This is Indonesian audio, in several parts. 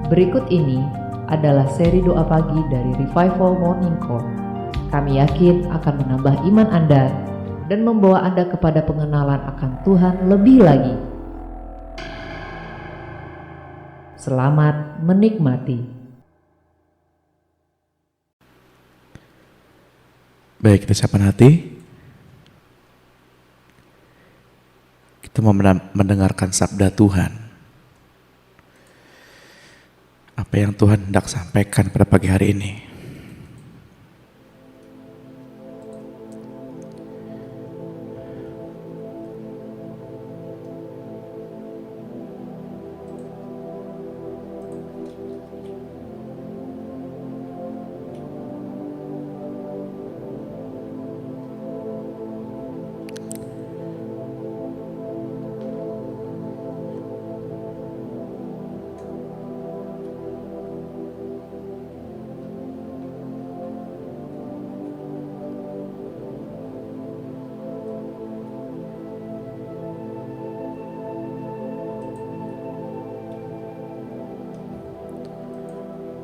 Berikut ini adalah seri doa pagi dari Revival Morning Call. Kami yakin akan menambah iman Anda dan membawa Anda kepada pengenalan akan Tuhan lebih lagi. Selamat menikmati. Baik, kita siapkan hati. Kita mau mendengarkan sabda Tuhan. Apa yang Tuhan hendak sampaikan pada pagi hari ini.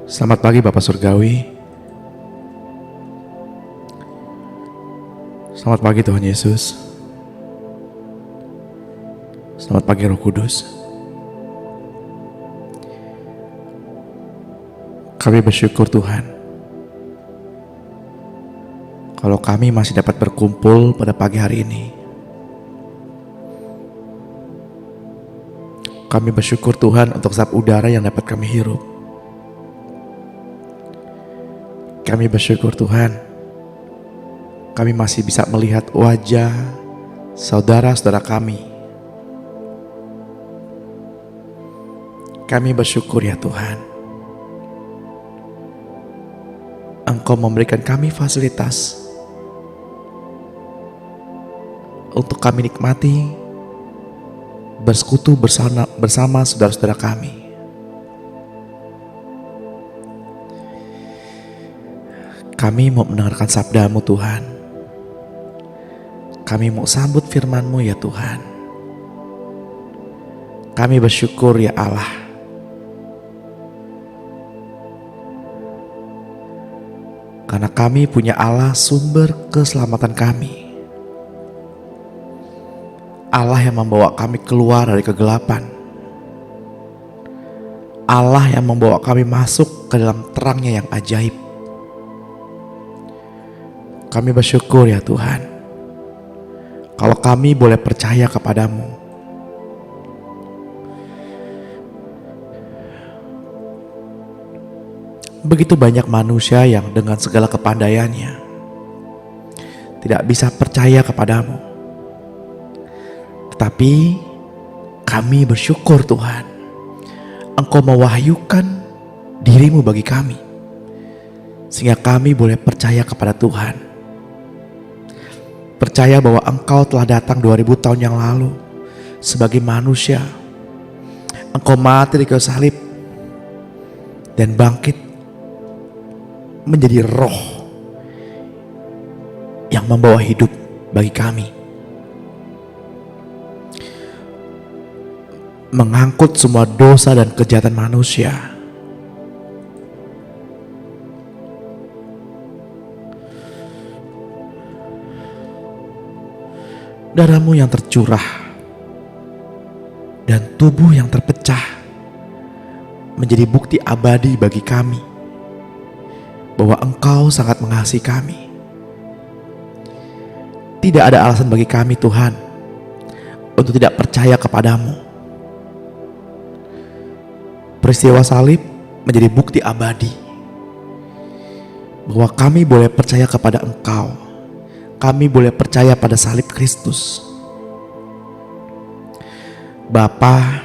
Selamat pagi Bapak Surgawi. Selamat pagi Tuhan Yesus. Selamat pagi Roh Kudus. Kami bersyukur Tuhan, kalau kami masih dapat berkumpul pada pagi hari ini. Kami bersyukur Tuhan untuk setiap udara yang dapat kami hirup. Kami bersyukur Tuhan, kami masih bisa melihat wajah saudara-saudara kami. Kami bersyukur ya Tuhan, Engkau memberikan kami fasilitas untuk kami nikmati bersekutu bersama saudara-saudara kami. Kami mau mendengarkan sabda-Mu Tuhan. Kami mau sambut firman-Mu ya Tuhan. Kami bersyukur ya Allah. Karena kami punya Allah sumber keselamatan kami. Allah yang membawa kami keluar dari kegelapan. Allah yang membawa kami masuk ke dalam terangnya yang ajaib. Kami bersyukur ya Tuhan, kalau kami boleh percaya kepadamu. Begitu banyak manusia yang dengan segala kepandaiannya tidak bisa percaya kepadamu. Tetapi kami bersyukur Tuhan, Engkau mewahyukan dirimu bagi kami, sehingga kami boleh percaya kepada Tuhan. Percaya bahwa Engkau telah datang 2000 tahun yang lalu sebagai manusia. Engkau mati di kayu salib dan bangkit menjadi roh yang membawa hidup bagi kami. Mengangkut semua dosa dan kejahatan manusia. Darah-Mu yang tercurah dan tubuh yang terpecah menjadi bukti abadi bagi kami bahwa Engkau sangat mengasihi kami. Tidak ada alasan bagi kami Tuhan untuk tidak percaya kepadamu. Peristiwa salib menjadi bukti abadi bahwa kami boleh percaya kepada Engkau. Kami boleh percaya pada salib Kristus. Bapa,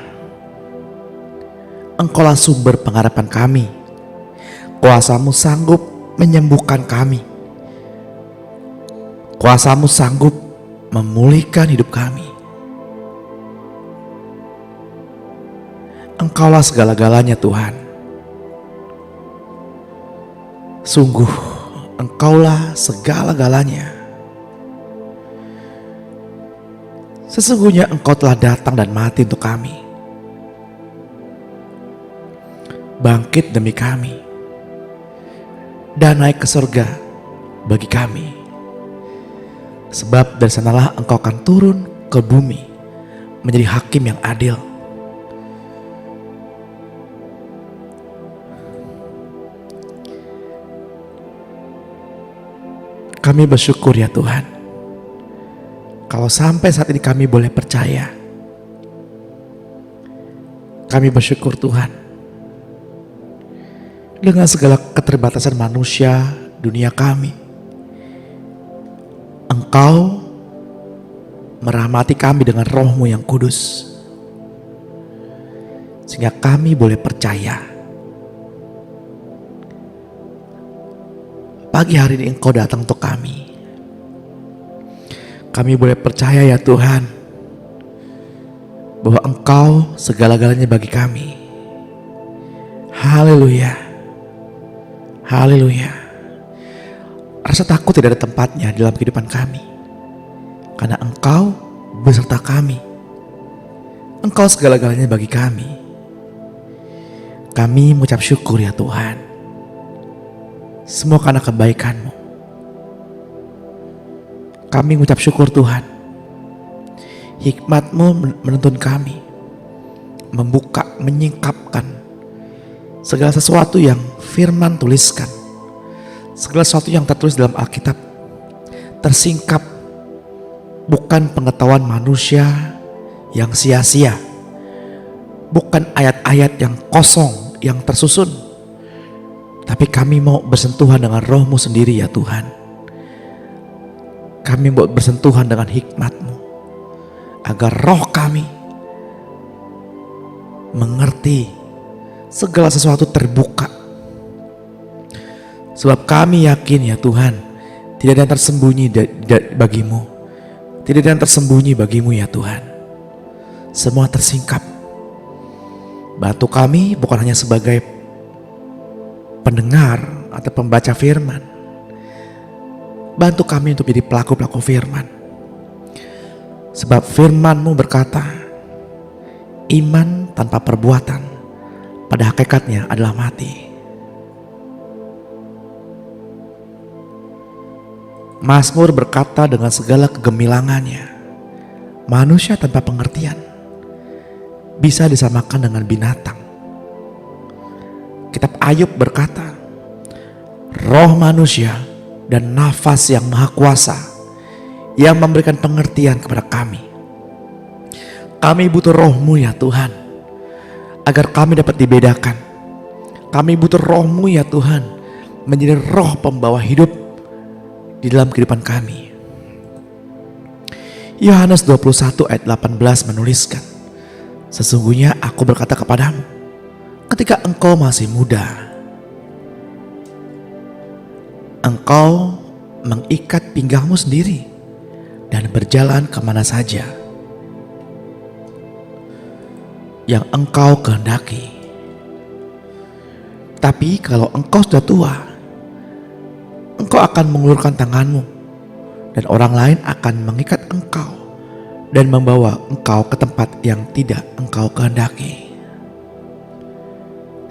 Engkaulah sumber pengharapan kami. Kuasa-Mu sanggup menyembuhkan kami. Kuasa-Mu sanggup memulihkan hidup kami. Engkaulah segala-galanya Tuhan. Sungguh Engkaulah segala-galanya. Sesungguhnya Engkau telah datang dan mati untuk kami. bangkit demi kami, dan naik ke surga bagi kami. Sebab dari sanalah Engkau akan turun ke bumi menjadi hakim yang adil. Kami bersyukur ya Tuhan, kalau sampai saat ini kami boleh percaya. Kami bersyukur Tuhan, dengan segala keterbatasan manusia dunia kami, Engkau merahmati kami dengan Roh-Mu yang kudus, sehingga kami boleh percaya. Pagi hari ini Engkau datang untuk kami. Kami boleh percaya ya Tuhan, bahwa Engkau segala-galanya bagi kami. Haleluya, haleluya. Rasa takut tidak ada tempatnya dalam kehidupan kami, karena Engkau beserta kami. Engkau segala-galanya bagi kami. Kami mengucap syukur ya Tuhan, semua karena kebaikan-Mu. Kami mengucap syukur Tuhan, hikmat-Mu menuntun kami, membuka, menyingkapkan segala sesuatu yang firman tuliskan, segala sesuatu yang tertulis dalam Alkitab, tersingkap, bukan pengetahuan manusia yang sia-sia, bukan ayat-ayat yang kosong, yang tersusun, tapi kami mau bersentuhan dengan Roh-Mu sendiri ya Tuhan. Kami mau bersentuhan dengan hikmat-Mu, agar roh kami mengerti segala sesuatu terbuka. Sebab kami yakin ya Tuhan, tidak ada yang tersembunyi bagimu. Tidak ada yang tersembunyi bagimu ya Tuhan. Semua tersingkap. Bantu kami bukan hanya sebagai pendengar atau pembaca firman. Bantu kami untuk menjadi pelaku-pelaku firman. Sebab firman-Mu berkata, iman tanpa perbuatan pada hakikatnya adalah mati. Mazmur berkata dengan segala kegemilangannya, manusia tanpa pengertian bisa disamakan dengan binatang. Kitab Ayub berkata, roh manusia dan nafas yang maha kuasa yang memberikan pengertian kepada kami. Kami butuh Roh-Mu ya Tuhan, agar kami dapat dibedakan. Kami butuh Roh-Mu ya Tuhan, menjadi roh pembawa hidup di dalam kehidupan kami. Yohanes 21 ayat 18 menuliskan, sesungguhnya aku berkata kepadamu, ketika engkau masih muda, engkau mengikat pinggangmu sendiri dan berjalan kemana saja yang engkau kehendaki. Tapi kalau engkau sudah tua, engkau akan mengulurkan tanganmu dan orang lain akan mengikat engkau dan membawa engkau ke tempat yang tidak engkau kehendaki.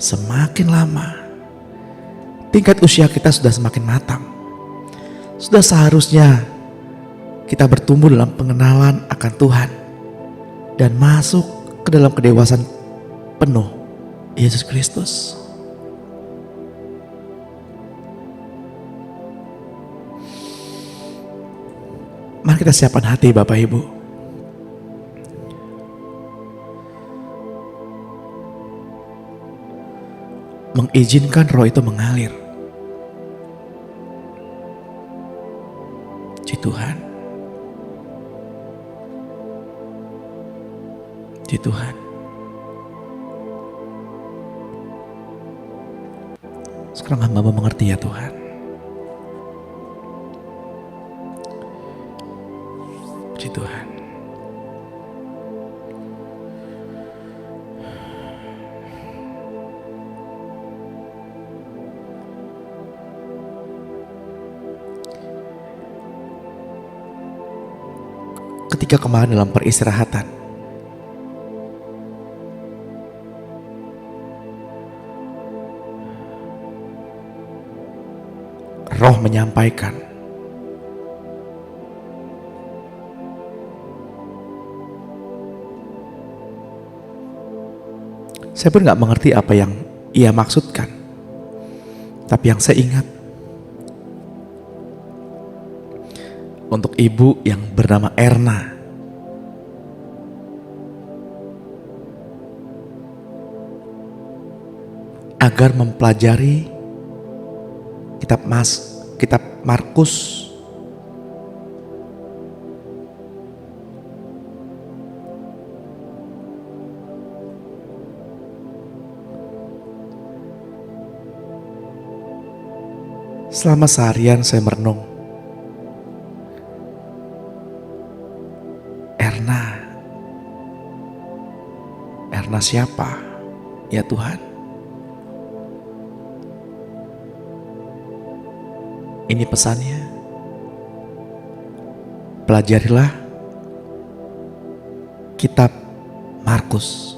Semakin lama, tingkat usia kita sudah semakin matang. Sudah seharusnya kita bertumbuh dalam pengenalan akan Tuhan dan masuk ke dalam kedewasaan penuh Yesus Kristus. Mari kita siapkan hati Bapak Ibu. Mengizinkan roh itu mengalir. Puji Tuhan. Puji Tuhan. Sekarang hamba mengerti ya Tuhan. Puji Tuhan. Ketika kemarin dalam peristirahatan, Roh menyampaikan. Saya pun gak mengerti apa yang ia maksudkan. Tapi yang saya ingat, untuk ibu yang bernama Erna, agar mempelajari kitab Markus selama seharian. Saya merenung, Erna siapa ya Tuhan? Ini pesannya, pelajarilah kitab Markus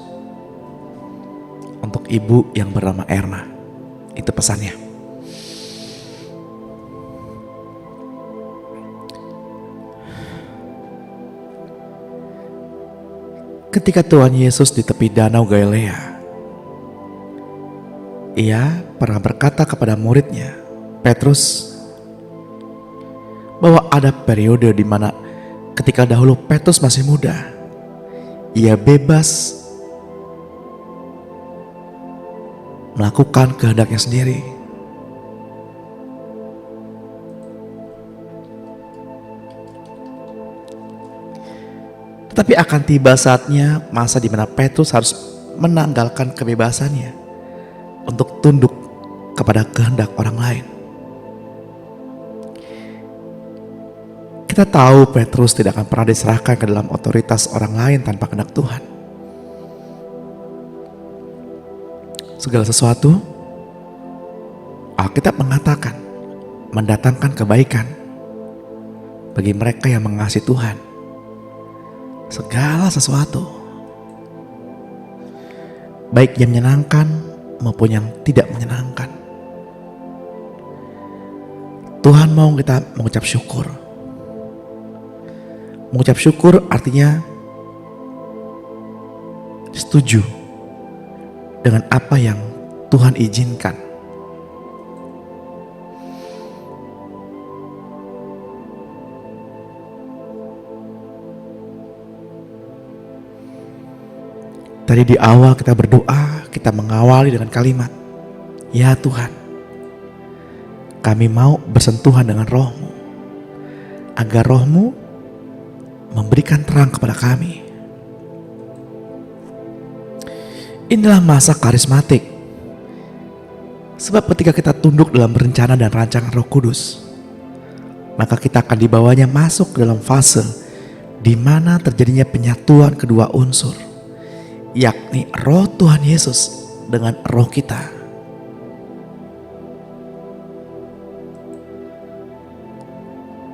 untuk ibu yang bernama Erna. Itu pesannya. Ketika Tuhan Yesus di tepi danau Galilea, ia pernah berkata kepada muridnya, Petrus, bahwa ada periode di mana ketika dahulu Petrus masih muda, ia bebas melakukan kehendaknya sendiri. Tetapi akan tiba saatnya, masa di mana Petrus harus menanggalkan kebebasannya untuk tunduk kepada kehendak orang lain. Kita tahu Petrus tidak akan pernah diserahkan ke dalam otoritas orang lain tanpa kehendak Tuhan. Segala sesuatu, Alkitab mengatakan, mendatangkan kebaikan bagi mereka yang mengasihi Tuhan. Segala sesuatu, baik yang menyenangkan maupun yang tidak menyenangkan, Tuhan mau kita mengucap syukur. Mengucap syukur artinya setuju dengan apa yang Tuhan izinkan. Tadi di awal kita berdoa, kita mengawali dengan kalimat, ya Tuhan, kami mau bersentuhan dengan Roh-Mu, agar Roh-Mu memberikan terang kepada kami. Inilah masa karismatik. Sebab ketika kita tunduk dalam rencana dan rancangan Roh Kudus, maka kita akan dibawanya masuk ke dalam fase di mana terjadinya penyatuan kedua unsur, yakni Roh Tuhan Yesus dengan roh kita.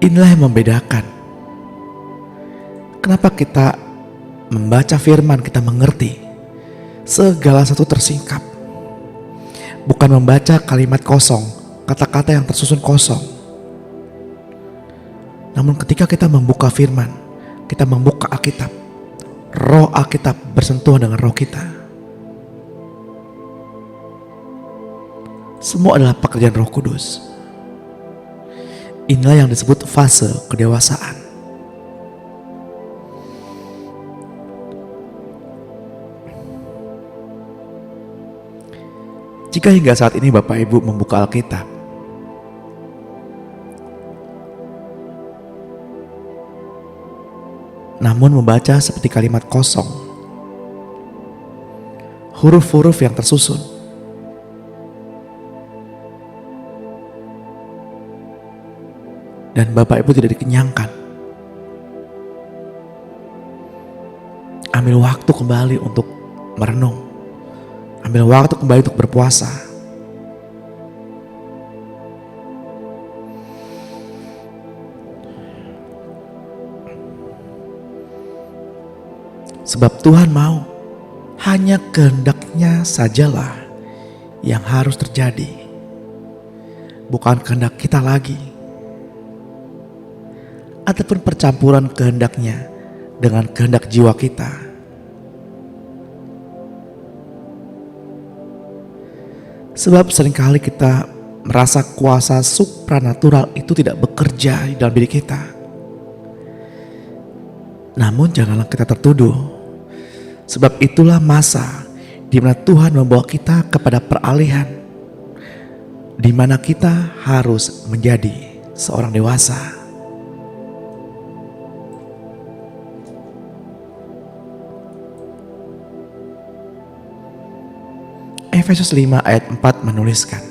Inilah yang membedakan kenapa kita membaca firman, kita mengerti segala satu tersingkap. Bukan membaca kalimat kosong, kata-kata yang tersusun kosong. Namun ketika kita membuka firman, kita membuka Alkitab, roh Alkitab bersentuhan dengan roh kita. Semua adalah pekerjaan Roh Kudus. Inilah yang disebut fase kedewasaan. Jika hingga saat ini Bapak Ibu membuka Alkitab, namun membaca seperti kalimat kosong, huruf-huruf yang tersusun, dan Bapak Ibu tidak dikenyangkan, ambil waktu kembali untuk merenung, ambil waktu kembali untuk berpuasa. Sebab Tuhan mau, hanya kehendaknya sajalah yang harus terjadi. bukan kehendak kita lagi, ataupun percampuran kehendaknya dengan kehendak jiwa kita. Sebab seringkali kita merasa kuasa supranatural itu tidak bekerja di dalam diri kita. Namun janganlah kita tertuduh, sebab itulah masa di mana Tuhan membawa kita kepada peralihan, di mana kita harus menjadi seorang dewasa. Efesus 5 ayat 4 menuliskan,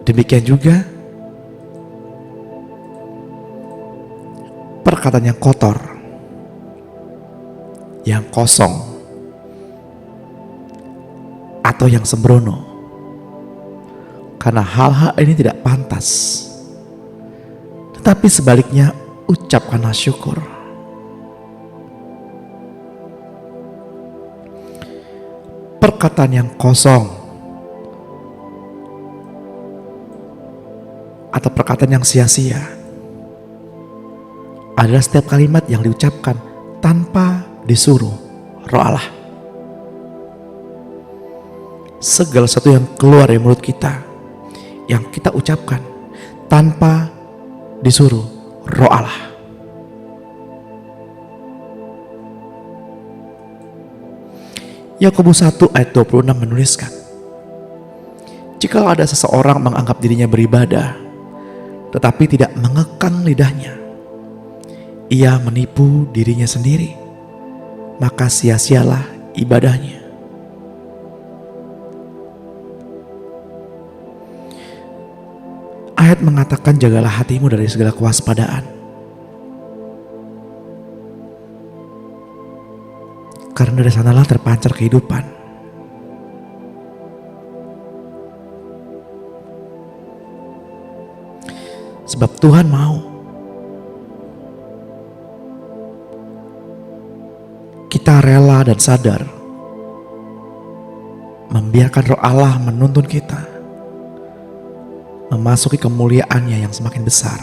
demikian juga perkataan yang kotor, yang kosong, atau yang sembrono, karena hal-hal ini tidak pantas, tetapi sebaliknya ucapkanlah syukur. Perkataan yang kosong atau perkataan yang sia-sia adalah setiap kalimat yang diucapkan tanpa disuruh Roh Allah. Segala sesuatu yang keluar dari mulut kita, yang kita ucapkan tanpa disuruh Roh Allah, Yakobus 1 ayat 26 menuliskan, jikalau ada seseorang menganggap dirinya beribadah tetapi tidak mengekang lidahnya, ia menipu dirinya sendiri, maka sia-sialah ibadahnya. Ayat mengatakan, jagalah hatimu dari segala kewaspadaan, karena dari sanalah terpancar kehidupan. Sebab Tuhan mau kita rela dan sadar membiarkan Roh Allah menuntun kita memasuki kemuliaannya yang semakin besar.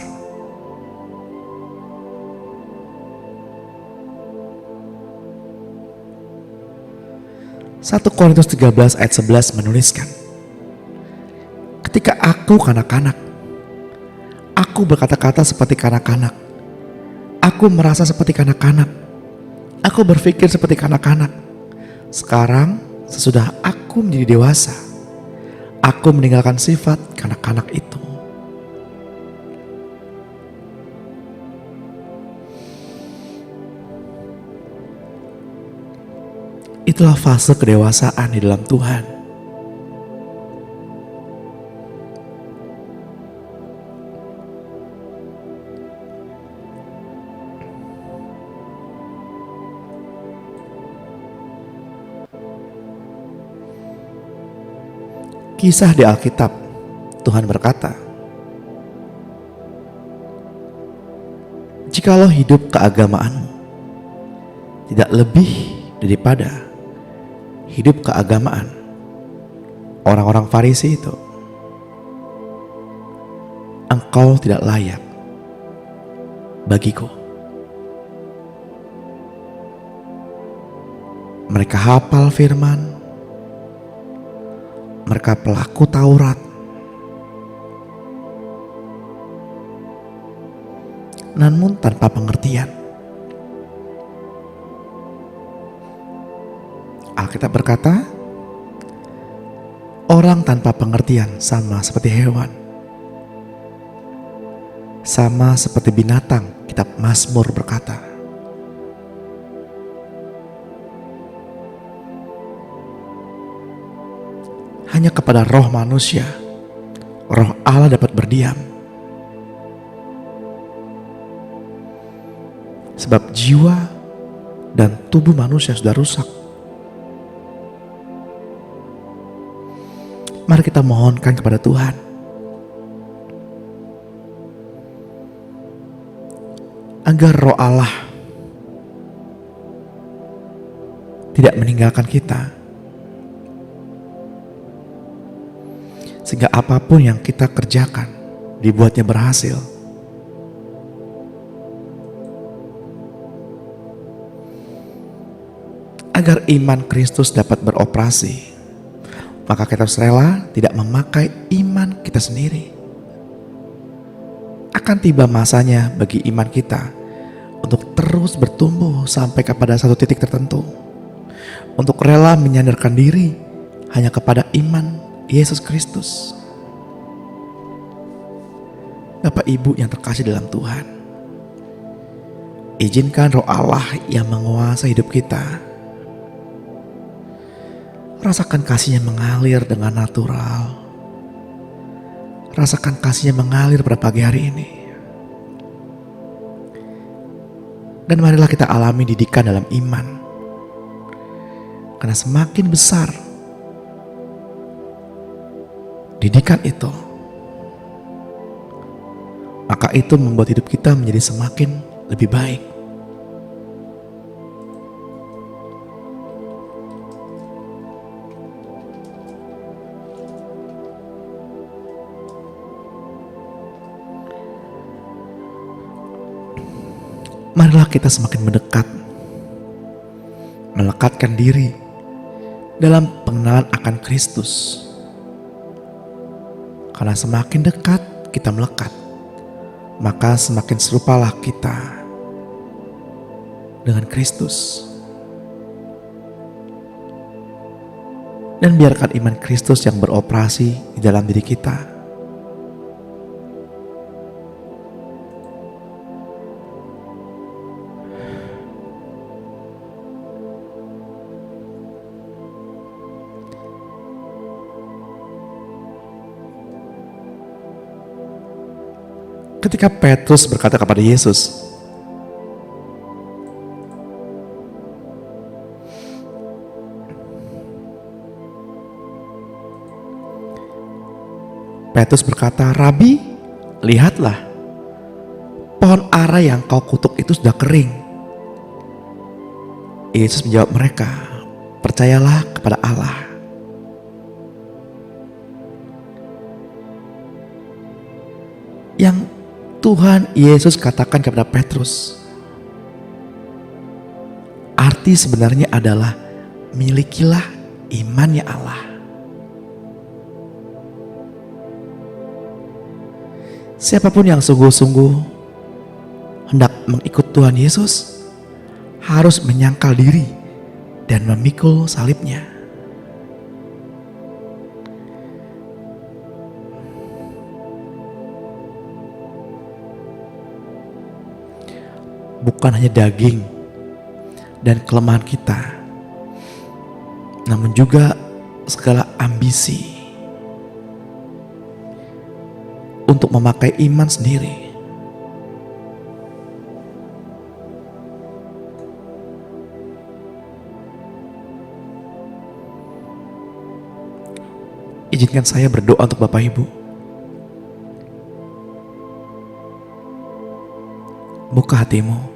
Satu Korintus 13 ayat 11 menuliskan, ketika aku kanak-kanak, aku berkata-kata seperti kanak-kanak, aku merasa seperti kanak-kanak, aku berpikir seperti kanak-kanak. Sekarang sesudah aku menjadi dewasa, aku meninggalkan sifat kanak-kanak itu. Itulah fase kedewasaan di dalam Tuhan. Kisah di Alkitab, Tuhan berkata, jikalau hidup keagamaanmu tidak lebih daripada hidup keagamaan orang-orang Farisi itu, engkau tidak layak bagiku. Mereka hafal firman, mereka pelaku Taurat, namun tanpa pengertian. Alkitab berkata, orang tanpa pengertian sama seperti hewan, sama seperti binatang. Kitab Mazmur berkata, hanya kepada roh manusia, Roh Allah dapat berdiam. Sebab jiwa dan tubuh manusia sudah rusak. Mari kita mohonkan kepada Tuhan agar Roh Allah tidak meninggalkan kita, sehingga apapun yang kita kerjakan dibuatnya berhasil. Agar iman Kristus dapat beroperasi, maka kita harus rela tidak memakai iman kita sendiri. Akan tiba masanya bagi iman kita untuk terus bertumbuh sampai kepada satu titik tertentu, untuk rela menyandarkan diri hanya kepada iman Yesus Kristus. Bapak Ibu yang terkasih dalam Tuhan, izinkan Roh Allah yang menguasai hidup kita. Rasakan kasih-Nya mengalir dengan natural. Rasakan kasih-Nya mengalir pada pagi hari ini. Dan marilah kita alami didikan dalam iman. Karena semakin besar didikan itu, maka itu membuat hidup kita menjadi semakin lebih baik. Marilah kita semakin mendekat, melekatkan diri dalam pengenalan akan Kristus. Karena semakin dekat kita melekat, maka semakin serupalah kita dengan Kristus. Dan biarkan iman Kristus yang beroperasi di dalam diri kita. Ketika Petrus berkata kepada Yesus, Petrus berkata, "Rabi, lihatlah, pohon ara yang kau kutuk itu sudah kering." Yesus menjawab mereka, "Percayalah kepada Allah." Yang Tuhan Yesus katakan kepada Petrus, arti sebenarnya adalah milikilah imannya Allah. Siapapun yang sungguh-sungguh hendak mengikut Tuhan Yesus harus menyangkal diri dan memikul salibnya. Bukan hanya daging dan kelemahan kita, namun juga segala ambisi untuk memakai iman sendiri. Izinkan saya berdoa untuk Bapak Ibu. Buka hatimu.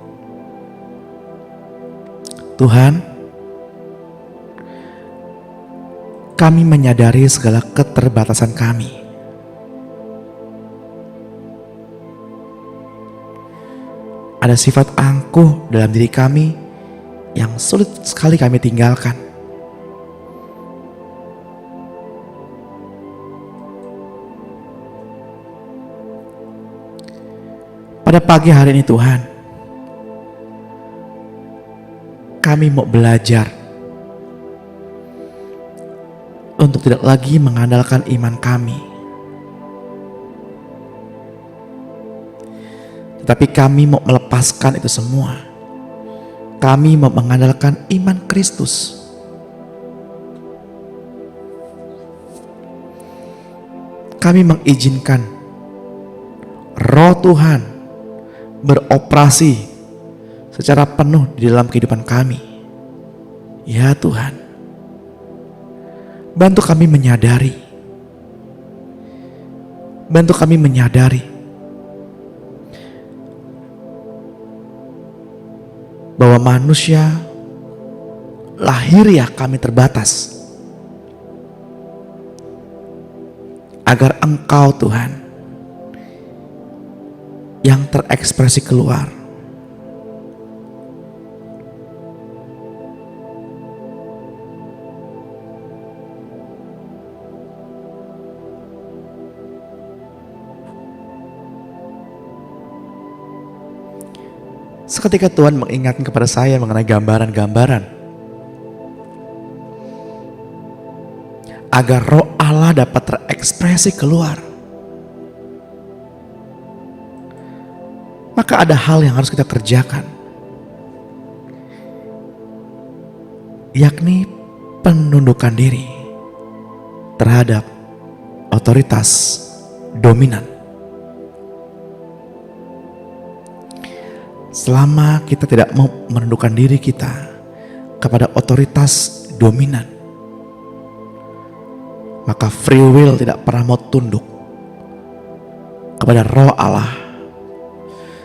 Tuhan, kami menyadari segala keterbatasan kami. Ada sifat angkuh dalam diri kami yang sulit sekali kami tinggalkan. Pada pagi hari ini Tuhan, kami mau belajar untuk tidak lagi mengandalkan iman kami, tetapi kami mau melepaskan itu semua. Kami mau mengandalkan iman Kristus. Kami mengizinkan Roh Tuhan beroperasi secara penuh di dalam kehidupan kami. Ya Tuhan, bantu kami menyadari bahwa manusia lahiriah kami terbatas. agar Engkau Tuhan yang terekspresi keluar. Seketika Tuhan mengingatkan kepada saya mengenai gambaran-gambaran agar roh Allah dapat terekspresi keluar. Maka ada hal yang harus kita kerjakan, yakni penundukan diri terhadap otoritas dominan. Selama kita tidak mau menundukkan diri kita kepada otoritas dominan, maka free will tidak pernah mau tunduk kepada roh Allah,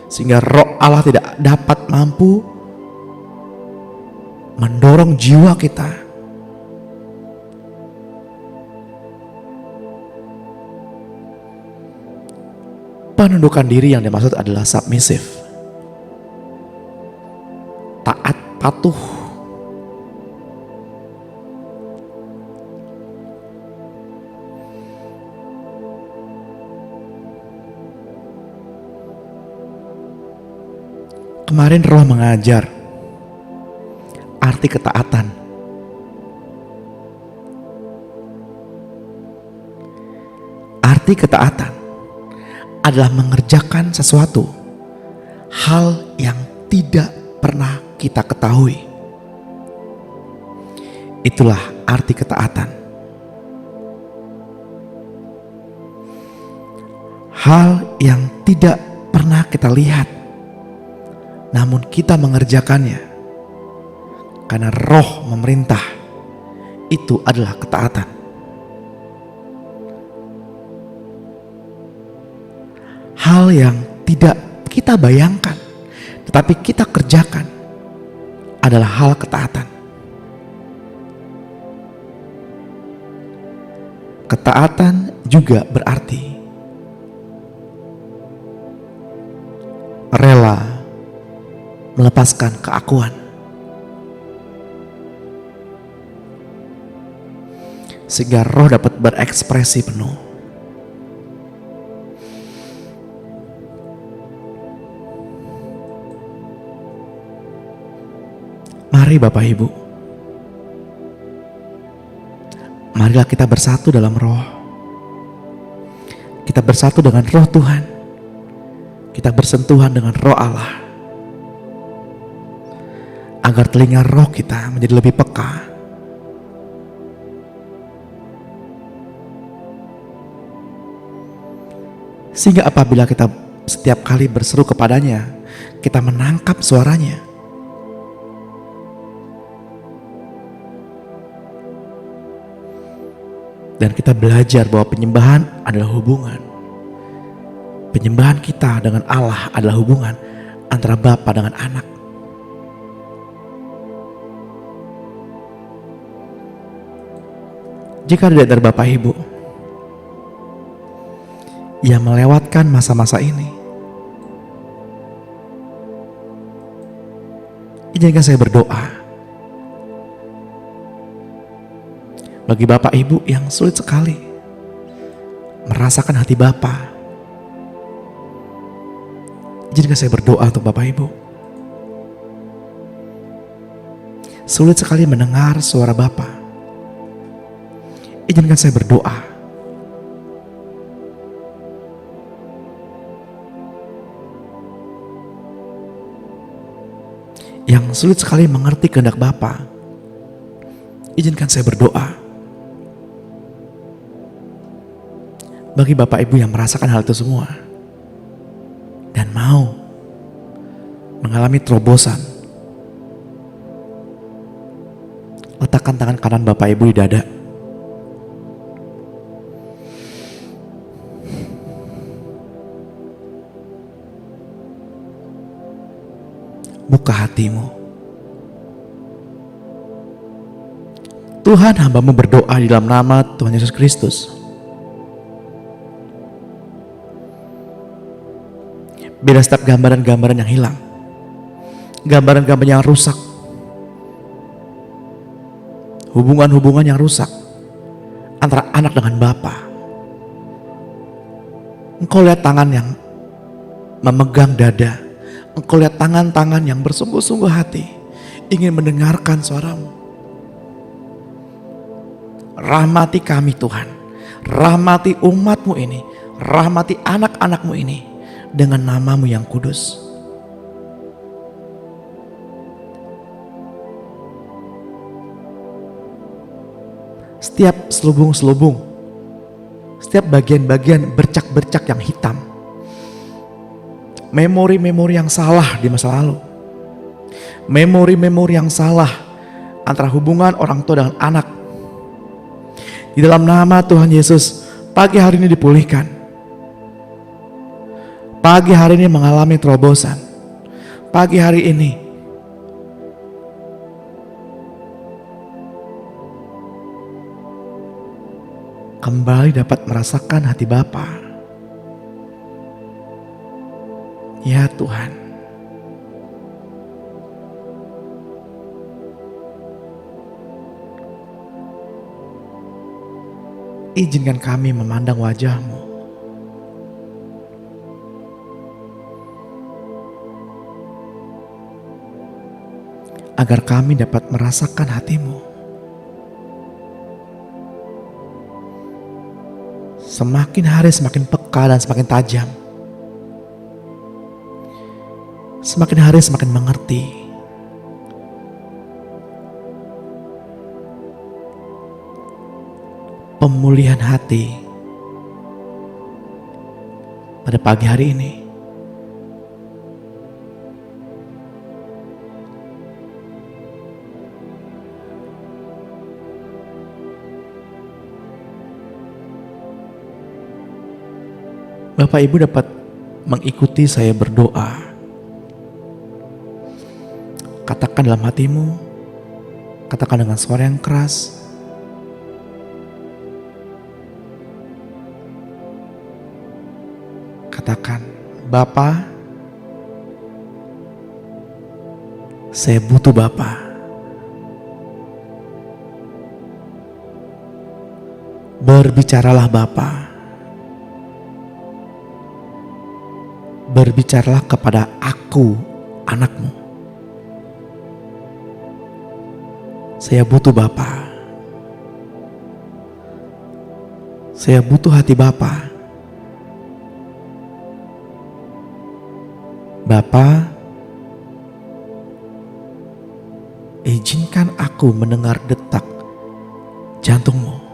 sehingga roh Allah tidak dapat mampu mendorong jiwa kita penundukan diri. Yang dimaksud adalah submissive, taat, patuh. Kemarin Roh mengajar arti ketaatan. Arti ketaatan adalah mengerjakan sesuatu hal yang tidak pernah kita ketahui. Itulah arti ketaatan. Hal yang tidak pernah kita lihat, namun kita mengerjakannya karena Roh memerintah. Itu adalah ketaatan. Hal yang tidak kita bayangkan tetapi kita kerjakan adalah hal ketaatan. Ketaatan juga berarti rela melepaskan keakuan, sehingga Roh dapat berekspresi penuh. Mari Bapak Ibu, marilah kita bersatu dalam Roh. Kita bersatu dengan Roh Tuhan. Kita bersentuhan dengan Roh Allah, agar telinga roh kita menjadi lebih peka. Sehingga apabila kita setiap kali berseru kepadanya, kita menangkap suaranya. Dan kita belajar bahwa penyembahan adalah hubungan. Penyembahan kita dengan Allah adalah hubungan antara Bapa dengan Anak. Jika tidak dari Bapak Ibu yang melewatkan masa-masa ini, izinkan saya berdoa bagi Bapak Ibu yang sulit sekali merasakan hati Bapa. Izinkan saya berdoa untuk Bapak Ibu. Sulit sekali mendengar suara Bapa. Izinkan saya berdoa. Yang sulit sekali mengerti kehendak Bapa. Izinkan saya berdoa. Bagi Bapak Ibu yang merasakan hal itu semua dan mau mengalami terobosan, letakkan tangan kanan Bapak Ibu di dada. Buka hatimu. Tuhan, hamba-Mu berdoa di dalam nama Tuhan Yesus Kristus. Biarlah setiap gambaran-gambaran yang hilang, gambaran-gambaran yang rusak, hubungan-hubungan yang rusak antara anak dengan bapa. Engkau lihat tangan yang memegang dada, engkau lihat tangan-tangan yang bersungguh-sungguh hati ingin mendengarkan suaramu. Rahmati kami Tuhan, rahmati umatmu ini, rahmati anak-anakmu ini dengan namamu yang kudus. Setiap selubung-selubung, setiap bagian-bagian bercak-bercak yang hitam, memori-memori yang salah di masa lalu, memori-memori yang salah antara hubungan orang tua dengan anak, di dalam nama Tuhan Yesus, pagi hari ini dipulihkan. Pagi hari ini mengalami terobosan. Pagi hari ini kembali dapat merasakan hati Bapa. Ya Tuhan, izinkan kami memandang wajah-Mu. Agar kami dapat merasakan hati-Mu. Semakin hari semakin peka dan semakin tajam. Semakin hari semakin mengerti. Pemulihan hati pada pagi hari ini. Bapak Ibu dapat mengikuti saya berdoa. Katakan dalam hatimu, katakan dengan suara yang keras. Katakan, Bapa, saya butuh Bapa. Berbicaralah Bapa. Berbicaralah kepada aku, anakmu. Saya butuh Bapa. Saya butuh hati Bapa. Bapa, izinkan aku mendengar detak jantungmu.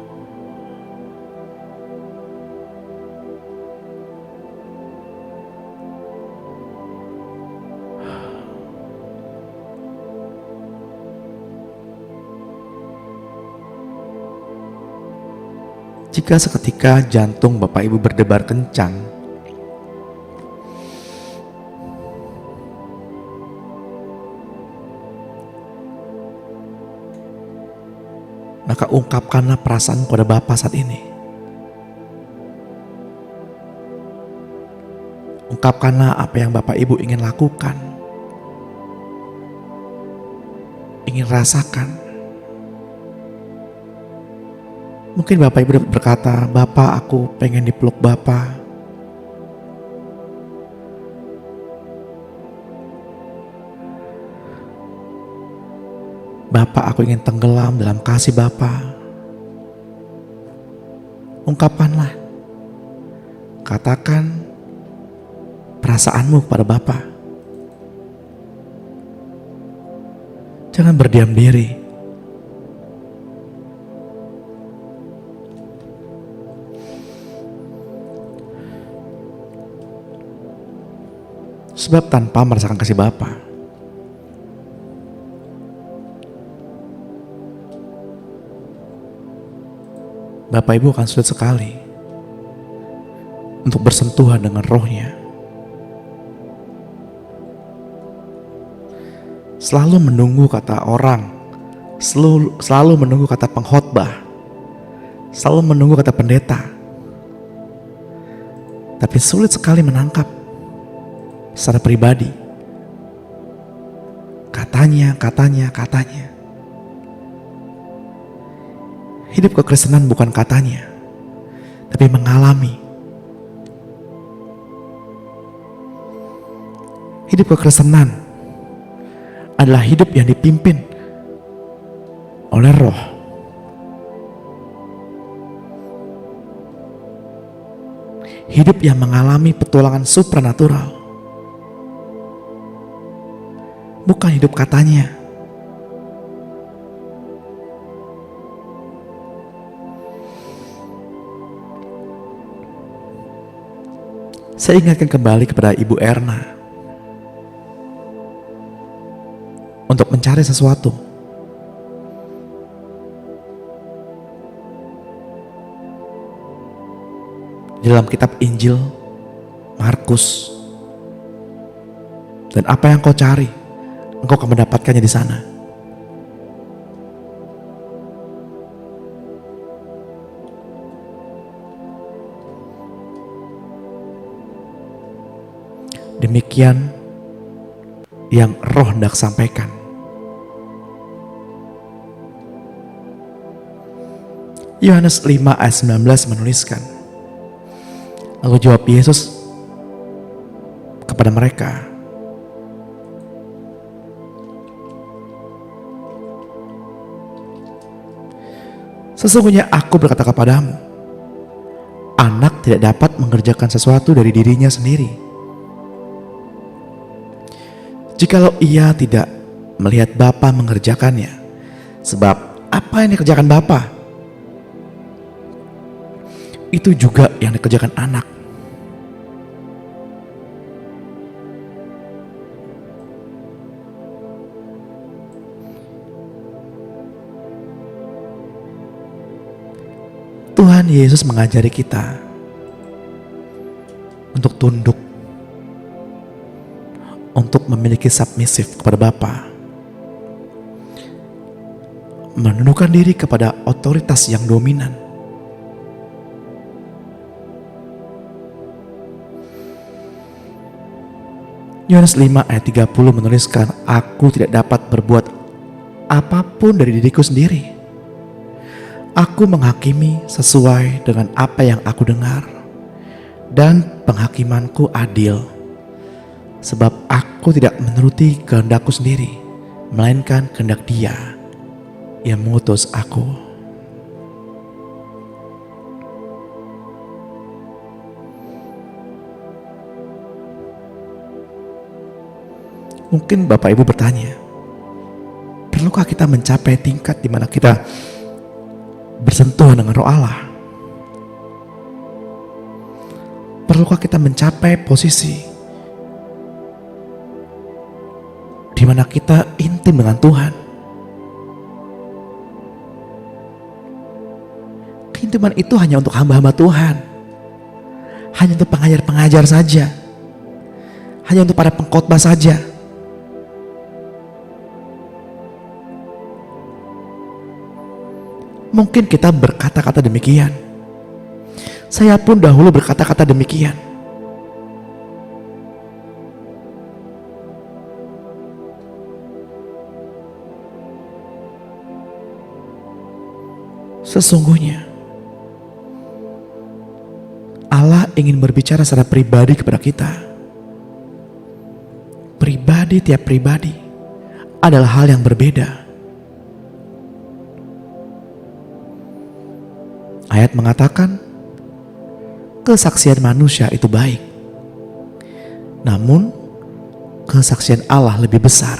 Jika seketika jantung Bapak Ibu berdebar kencang, maka ungkapkanlah perasaan kepada Bapa saat ini. Ungkapkanlah apa yang Bapak Ibu ingin lakukan, ingin rasakan. Mungkin Bapak Ibu berkata, Bapak, aku pengen dipeluk Bapak. Bapak, aku ingin tenggelam dalam kasih Bapak. Ungkapkanlah. Katakan perasaanmu kepada Bapak. Jangan berdiam diri. Sebab tanpa merasakan kasih Bapa, Bapak Ibu akan sulit sekali untuk bersentuhan dengan rohnya. Selalu menunggu kata orang, selalu menunggu kata pengkhotbah, selalu menunggu kata pendeta, tapi sulit sekali menangkap secara pribadi. Katanya. Hidup kekristenan bukan katanya, tapi mengalami. Hidup kekristenan adalah hidup yang dipimpin oleh Roh. Hidup yang mengalami petualangan supranatural. Bukan hidup katanya. Saya ingatkan kembali kepada Ibu Erna untuk mencari sesuatu. Di dalam kitab Injil Markus. Dan apa yang kau cari, engkau akan mendapatkannya di sana. Demikian yang Roh hendak sampaikan. Yohanes 5 ayat 19 menuliskan, lalu jawab Yesus kepada mereka, sesungguhnya aku berkata kepadamu, anak tidak dapat mengerjakan sesuatu dari dirinya sendiri, jikalau ia tidak melihat Bapa mengerjakannya. Sebab apa yang dikerjakan Bapa, itu juga yang dikerjakan anak. Tuhan Yesus mengajari kita untuk tunduk, untuk memiliki submisif kepada Bapa, menundukkan diri kepada otoritas yang dominan. Yohanes 5 ayat 30 menuliskan, aku tidak dapat berbuat apapun dari diriku sendiri. Aku menghakimi sesuai dengan apa yang aku dengar, dan penghakimanku adil, sebab aku tidak menuruti kehendakku sendiri, melainkan kehendak Dia yang mengutus aku. Mungkin Bapak Ibu bertanya, perlukah kita mencapai tingkat di mana kita bersentuhan dengan Roh Allah? Perlukah kita mencapai posisi di mana kita intim dengan Tuhan? Keintiman itu hanya untuk hamba-hamba Tuhan, hanya untuk pengajar-pengajar saja, hanya untuk para pengkhotbah saja. Mungkin kita berkata-kata demikian. Saya pun dahulu berkata-kata demikian. Sesungguhnya Allah ingin berbicara secara pribadi kepada kita. Pribadi tiap pribadi adalah hal yang berbeda. Ayat mengatakan, kesaksian manusia itu baik, namun kesaksian Allah lebih besar.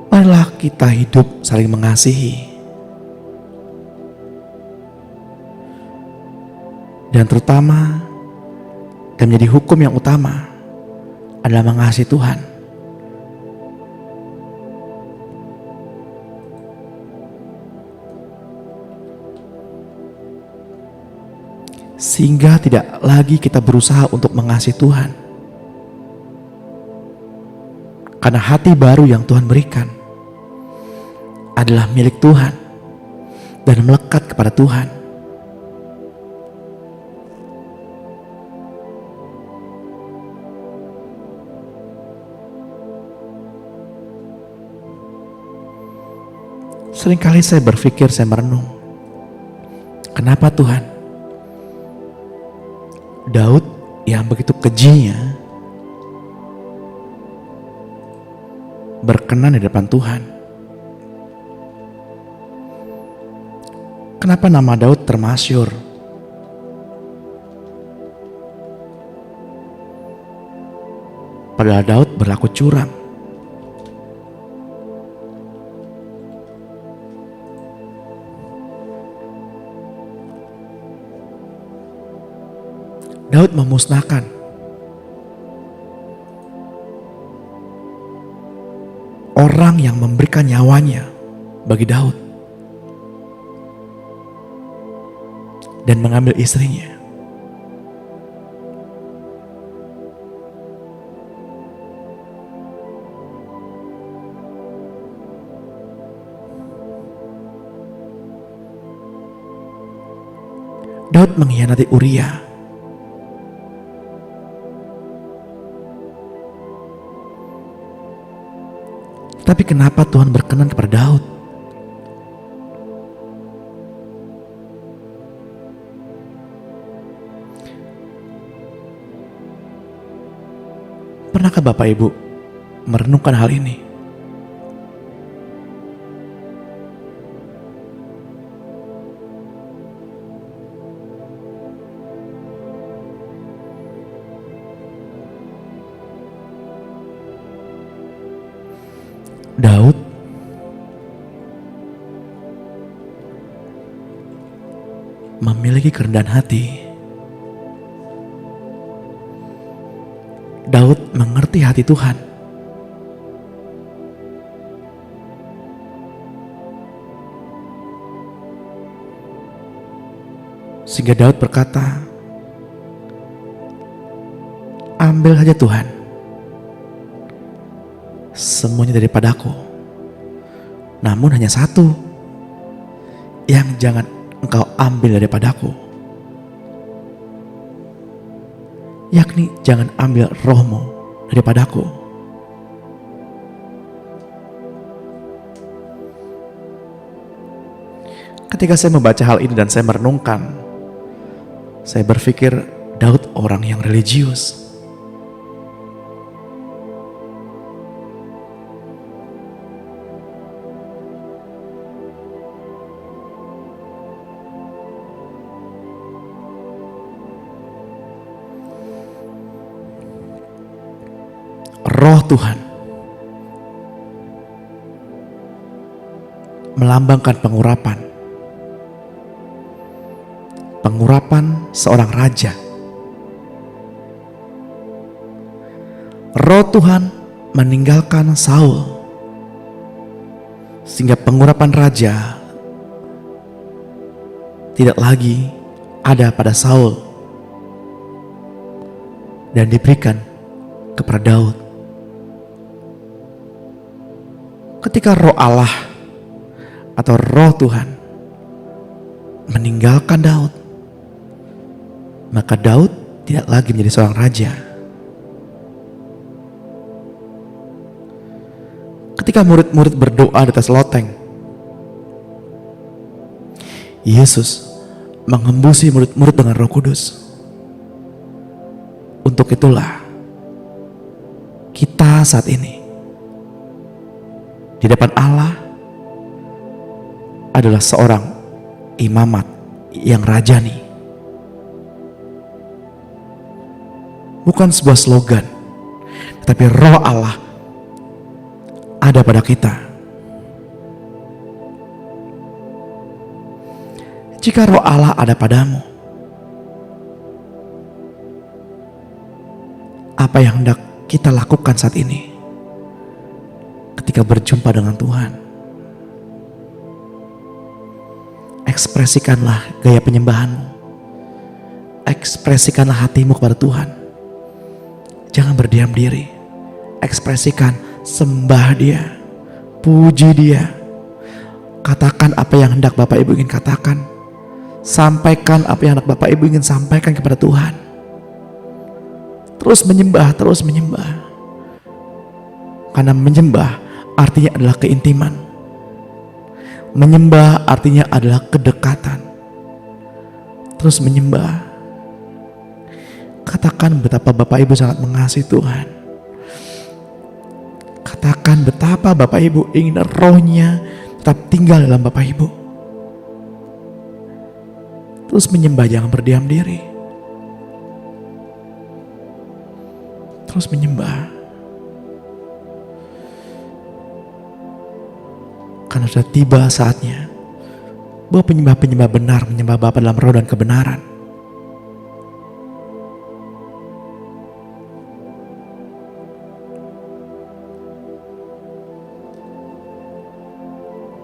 Marilah kita hidup saling mengasihi. Dan terutama, dan menjadi hukum yang utama adalah mengasihi Tuhan. Sehingga tidak lagi kita berusaha untuk mengasihi Tuhan Karena hati baru yang Tuhan berikan adalah milik Tuhan dan melekat kepada Tuhan. Seringkali saya berpikir, saya merenung, kenapa Tuhan Daud yang begitu kejinya berkenan di depan Tuhan? Kenapa nama Daud termasyur? Padahal Daud berlaku curang. Daud memusnahkan orang yang memberikan nyawanya bagi Daud dan mengambil istrinya. Daud mengkhianati Uria. Tapi kenapa Tuhan berkenan kepada Daud? Pernahkah Bapak Ibu merenungkan hal ini? Daud memiliki kerendahan hati. Daud mengerti hati Tuhan. Sehingga Daud berkata, ambil saja Tuhan semuanya daripadaku, namun hanya satu yang jangan engkau ambil daripadaku, yakni jangan ambil rohmu daripadaku. Ketika saya membaca hal ini dan saya merenungkan, saya berpikir Daud orang yang religius. Roh Tuhan melambangkan pengurapan seorang raja. Roh Tuhan meninggalkan Saul sehingga pengurapan raja tidak lagi ada pada Saul dan diberikan kepada Daud. Ketika roh Allah atau roh Tuhan meninggalkan Daud, maka Daud tidak lagi menjadi seorang raja. Ketika murid-murid berdoa di atas loteng, Yesus mengembusi murid-murid dengan Roh Kudus. Untuk itulah kita saat ini di depan Allah adalah seorang imamat yang rajani. Bukan sebuah slogan, tetapi roh Allah ada pada kita. Jika roh Allah ada padamu, apa yang hendak kita lakukan saat ini ketika berjumpa dengan Tuhan? Ekspresikanlah gaya penyembahanmu. Ekspresikanlah hatimu kepada Tuhan. Jangan berdiam diri. Ekspresikan sembah Dia, puji Dia. Katakan apa yang hendak Bapak Ibu ingin katakan. Sampaikan apa yang hendak Bapak Ibu ingin sampaikan kepada Tuhan. Terus menyembah, terus menyembah. Karena menyembah artinya adalah keintiman. Menyembah artinya adalah kedekatan. Terus menyembah. Katakan betapa Bapak Ibu sangat mengasihi Tuhan. Katakan betapa Bapak Ibu ingin Roh-Nya tetap tinggal dalam Bapak Ibu. Terus menyembah, jangan berdiam diri. Terus menyembah. Karena sudah tiba saatnya bahwa penyembah-penyembah benar menyembah Bapa dalam roh dan kebenaran.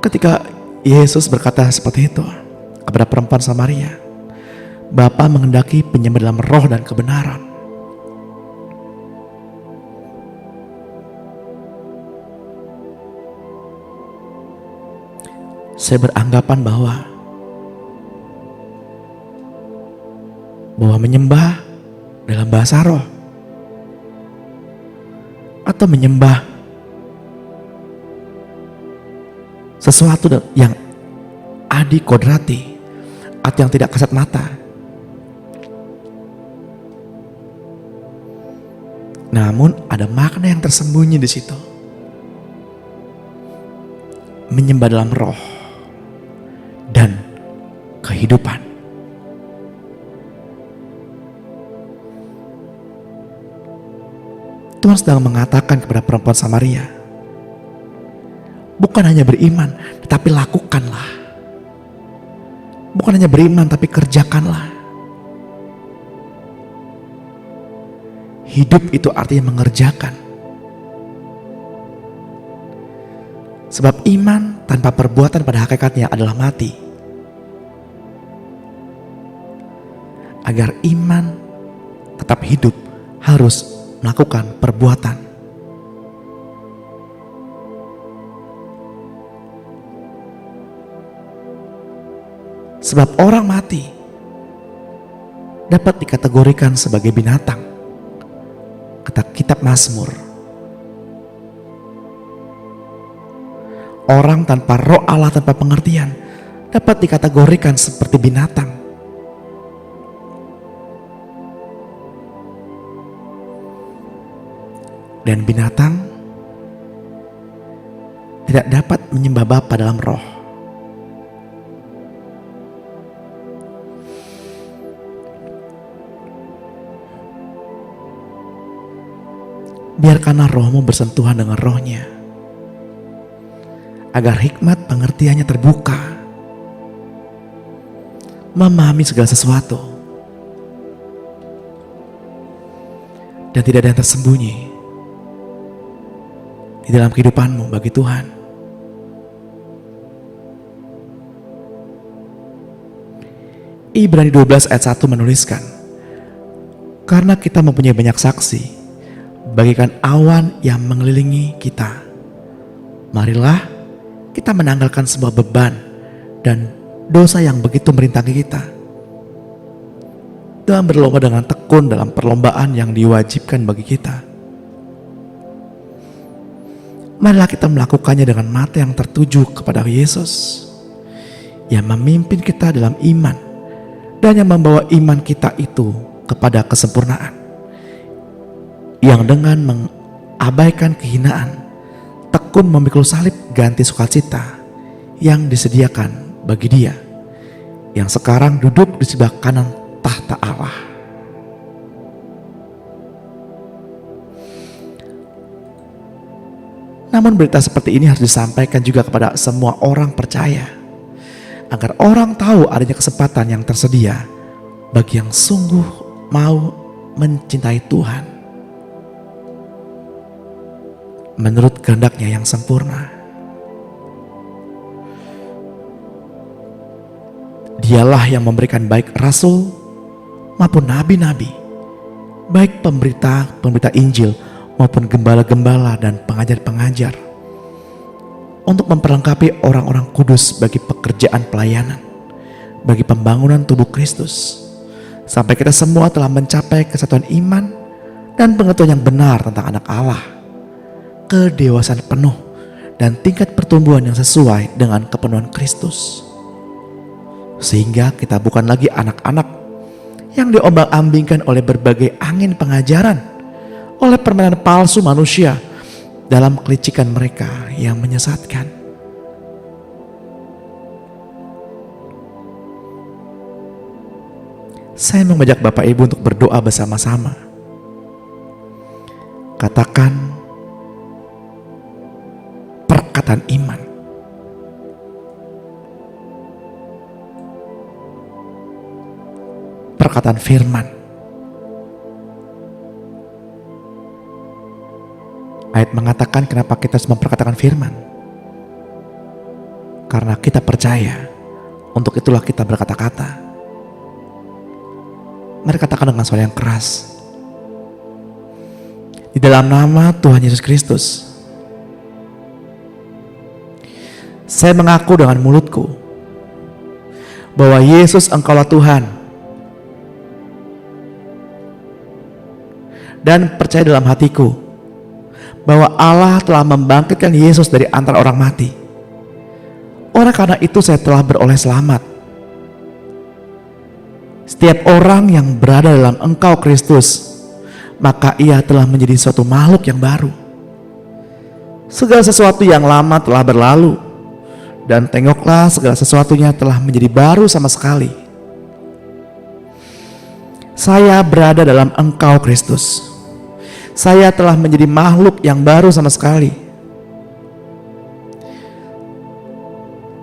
Ketika Yesus berkata seperti itu kepada perempuan Samaria, Bapa menghendaki penyembah dalam roh dan kebenaran. Saya beranggapan bahwa menyembah dalam bahasa roh atau menyembah sesuatu yang adi kodrati atau yang tidak kasat mata. Namun ada makna yang tersembunyi di situ. Menyembah dalam roh dan kehidupan. Tuhan sedang mengatakan kepada perempuan Samaria, bukan hanya beriman, tetapi lakukanlah. Bukan hanya beriman, tapi kerjakanlah. Hidup itu artinya mengerjakan. Sebab iman tanpa perbuatan pada hakikatnya adalah mati. Agar iman tetap hidup harus melakukan perbuatan. Sebab orang mati dapat dikategorikan sebagai binatang, kata kitab Mazmur. Orang tanpa roh Allah, tanpa pengertian, dapat dikategorikan seperti binatang. Dan binatang tidak dapat menyembah Bapa dalam roh. Biarkanlah rohmu bersentuhan dengan rohnya, agar hikmat pengertiannya terbuka, memahami segala sesuatu, dan tidak ada yang tersembunyi di dalam kehidupanmu bagi Tuhan. Ibrani 12 ayat 1 menuliskan, karena kita mempunyai banyak saksi, bagaikan awan yang mengelilingi kita, marilah kita menanggalkan sebuah beban dan dosa yang begitu merintangi kita, dan berlomba dengan tekun dalam perlombaan yang diwajibkan bagi kita. Marilah kita melakukannya dengan mata yang tertuju kepada Yesus, yang memimpin kita dalam iman dan yang membawa iman kita itu kepada kesempurnaan, yang dengan mengabaikan kehinaan tekun memikul salib ganti sukacita yang disediakan bagi Dia yang sekarang duduk di sebelah kanan tahta Allah. Namun berita seperti ini harus disampaikan juga kepada semua orang percaya, agar orang tahu adanya kesempatan yang tersedia bagi yang sungguh mau mencintai Tuhan menurut kehendak-Nya yang sempurna. Dialah yang memberikan baik rasul maupun nabi-nabi, baik pemberita Injil maupun gembala-gembala dan pengajar-pengajar untuk memperlengkapi orang-orang kudus bagi pekerjaan pelayanan, bagi pembangunan tubuh Kristus, sampai kita semua telah mencapai kesatuan iman dan pengetahuan yang benar tentang anak Allah, kedewasaan penuh dan tingkat pertumbuhan yang sesuai dengan kepenuhan Kristus, sehingga kita bukan lagi anak-anak yang diombang-ambingkan oleh berbagai angin pengajaran, oleh permainan palsu manusia dalam kelicikan mereka yang menyesatkan. Saya mengajak Bapak Ibu untuk berdoa bersama-sama. Katakan perkataan iman. Perkataan firman. Ayat mengatakan kenapa kita harus memperkatakan firman. Karena kita percaya, untuk itulah kita berkata-kata. Mari katakan dengan suara yang keras. Di dalam nama Tuhan Yesus Kristus, saya mengaku dengan mulutku bahwa Yesus Engkaulah Tuhan, dan percaya dalam hatiku bahwa Allah telah membangkitkan Yesus dari antara orang mati. Oleh karena itu saya telah beroleh selamat. Setiap orang yang berada dalam Engkau Kristus, maka ia telah menjadi suatu makhluk yang baru. Segala sesuatu yang lama telah berlalu, dan tengoklah segala sesuatunya telah menjadi baru sama sekali. Saya berada dalam Engkau Kristus. Saya telah menjadi makhluk yang baru sama sekali.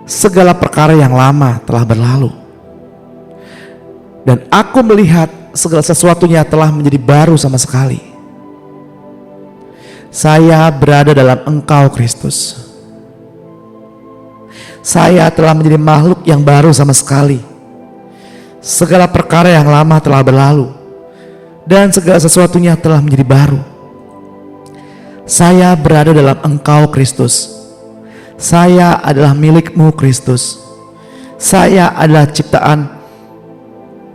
Segala perkara yang lama telah berlalu, dan aku melihat segala sesuatunya telah menjadi baru sama sekali. Saya berada dalam Engkau Kristus. Saya telah menjadi makhluk yang baru sama sekali. Segala perkara yang lama telah berlalu, dan segala sesuatunya telah menjadi baru. Saya berada dalam Engkau Kristus. Saya adalah milik-Mu Kristus. Saya adalah ciptaan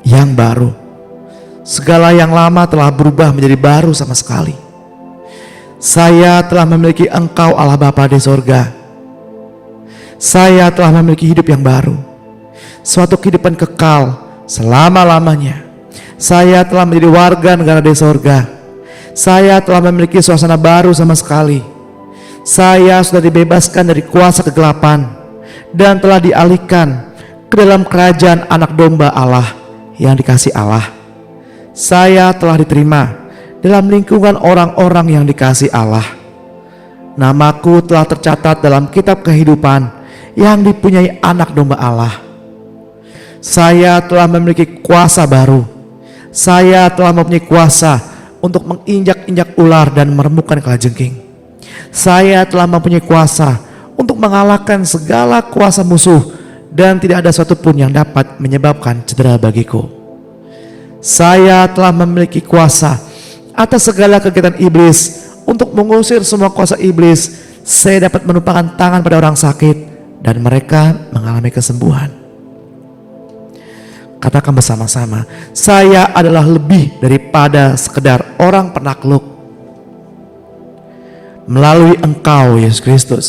yang baru. Segala yang lama telah berubah menjadi baru sama sekali. Saya telah memiliki Engkau Allah Bapa di sorga. Saya telah memiliki hidup yang baru, suatu kehidupan kekal selama-lamanya. Saya telah menjadi warga negara di sorga. Saya telah memiliki suasana baru sama sekali. Saya sudah dibebaskan dari kuasa kegelapan dan telah dialihkan ke dalam kerajaan anak domba Allah yang dikasihi Allah. Saya telah diterima dalam lingkungan orang-orang yang dikasihi Allah. Namaku telah tercatat dalam kitab kehidupan yang dipunyai anak domba Allah. Saya telah memiliki kuasa baru. Saya telah mempunyai kuasa untuk menginjak-injak ular dan meremukkan kalajengking. Saya telah mempunyai kuasa untuk mengalahkan segala kuasa musuh, dan tidak ada satupun yang dapat menyebabkan cedera bagiku. Saya telah memiliki kuasa atas segala kegiatan iblis untuk mengusir semua kuasa iblis. Saya dapat menumpahkan tangan pada orang sakit dan mereka mengalami kesembuhan. Katakan bersama-sama, saya adalah lebih daripada sekedar orang penakluk. Melalui Engkau Yesus Kristus,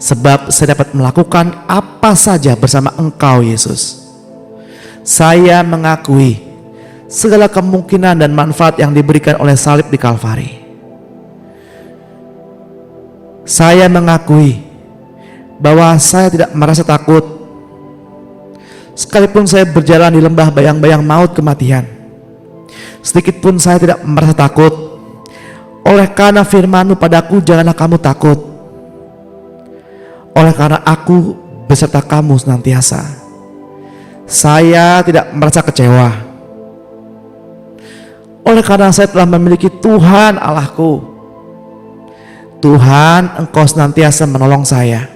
sebab saya dapat melakukan apa saja bersama Engkau Yesus. Saya mengakui segala kemungkinan dan manfaat yang diberikan oleh salib di Kalvari. Saya mengakui bahwa saya tidak merasa takut sekalipun saya berjalan di lembah bayang-bayang maut kematian. Sedikit pun saya tidak merasa takut. Oleh karena firman-Mu padaku, janganlah kamu takut. Oleh karena aku beserta kamu senantiasa. Saya tidak merasa kecewa. Oleh karena saya telah memiliki Tuhan Allahku. Tuhan, Engkau senantiasa menolong saya.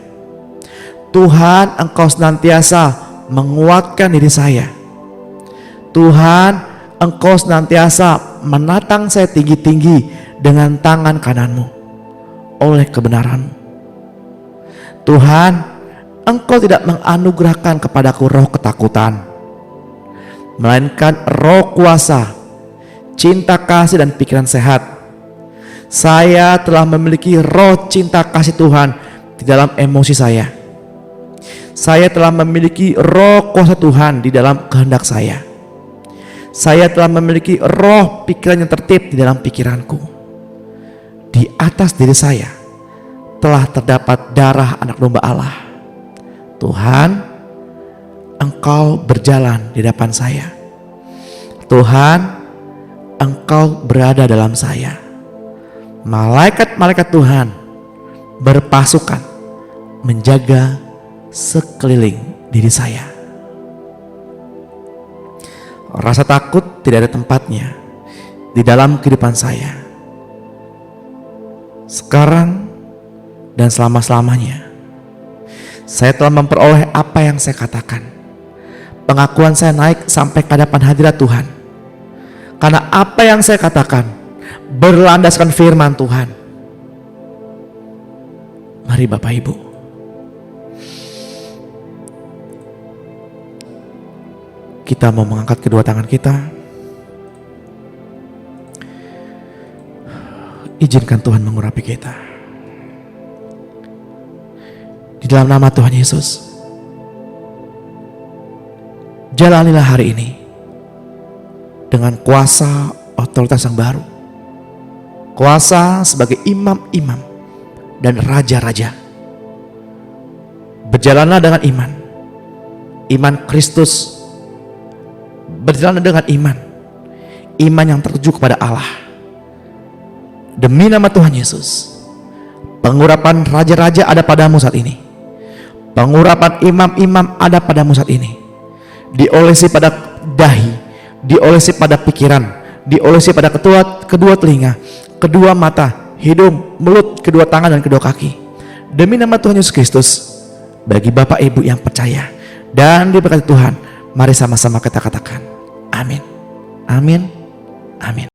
Tuhan, Engkau senantiasa menguatkan diri saya. Tuhan, Engkau senantiasa menatang saya tinggi-tinggi dengan tangan kananmu oleh kebenaranmu. Tuhan, Engkau tidak menganugerahkan kepadaku roh ketakutan, melainkan roh kuasa, cinta kasih dan pikiran sehat. Saya telah memiliki roh cinta kasih Tuhan di dalam emosi saya. Saya telah memiliki roh kuasa Tuhan di dalam kehendak saya. Saya telah memiliki roh pikiran yang tertib di dalam pikiranku. Di atas diri saya telah terdapat darah anak domba Allah. Tuhan, Engkau berjalan di depan saya. Tuhan, Engkau berada dalam saya. Malaikat-malaikat Tuhan berpasukan menjaga sekeliling diri saya. Rasa takut tidak ada tempatnya di dalam kehidupan saya. Sekarang dan selama-selamanya, saya telah memperoleh apa yang saya katakan. Pengakuan saya naik sampai ke hadapan hadirat Tuhan. Karena apa yang saya katakan berlandaskan firman Tuhan. Mari Bapak Ibu, kita mau mengangkat kedua tangan kita. Izinkan Tuhan mengurapi kita. Di dalam nama Tuhan Yesus, jalanilah hari ini dengan kuasa otoritas yang baru. Kuasa sebagai imam-imam dan raja-raja. Berjalanlah dengan iman. Iman Kristus. Berjalanlah dengan iman. Iman yang tertuju kepada Allah. Demi nama Tuhan Yesus, pengurapan raja-raja ada padamu saat ini. Pengurapan imam-imam ada padamu saat ini. Diolesi pada dahi, diolesi pada pikiran, diolesi pada kedua telinga, kedua mata, hidung, mulut, kedua tangan dan kedua kaki. Demi nama Tuhan Yesus Kristus, bagi Bapak Ibu yang percaya dan diberkati Tuhan, mari sama-sama kita katakan amin, amin, amin.